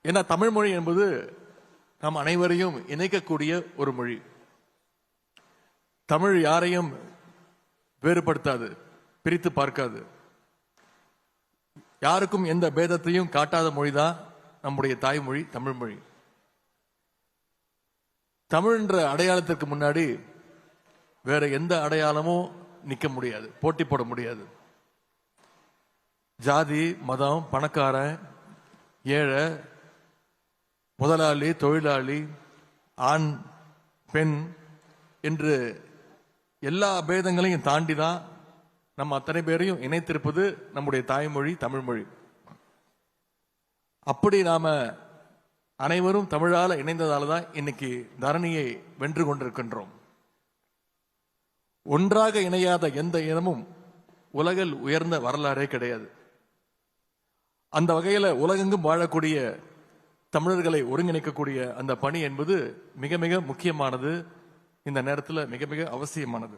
ஏன்னா தமிழ் மொழி என்பது நம் அனைவரையும் இணைக்கக்கூடிய ஒரு மொழி. தமிழ் யாரையும் வேறுபடுத்தாது, பிரித்து பார்க்காது. யாருக்கும் எந்த பேதத்தையும் காட்டாத மொழிதான் நம்முடைய தாய்மொழி தமிழ் மொழி. தமிழ் என்ற அடையாளத்திற்கு முன்னாடி வேற எந்த அடையாளமும் நிக்க முடியாது, போட்டி போட முடியாது. ஜாதி, மதம், பணக்காரன், ஏழை, முதலாளி, தொழிலாளி, ஆண், பெண் என்று எல்லா பேதங்களையும் தாண்டி தான் நம்ம அத்தனை பேரையும் இணைத்திருப்பது நம்முடைய தாய்மொழி தமிழ் மொழி. அப்படி நாம அனைவரும் தமிழால இணைந்ததால தான் இன்னைக்கு தரணியை வென்று கொண்டிருக்கின்றோம். ஒன்றாக இணையாத எந்த இனமும் உலகில் உயர்ந்த வரலாறே கிடையாது. அந்த வகையில உலகெங்கும் வாழக்கூடிய தமிழர்களை ஒருங்கிணைக்கக்கூடிய அந்த பணி என்பது மிக மிக முக்கியமானது, இந்த நேரத்தில் மிக மிக அவசியமானது.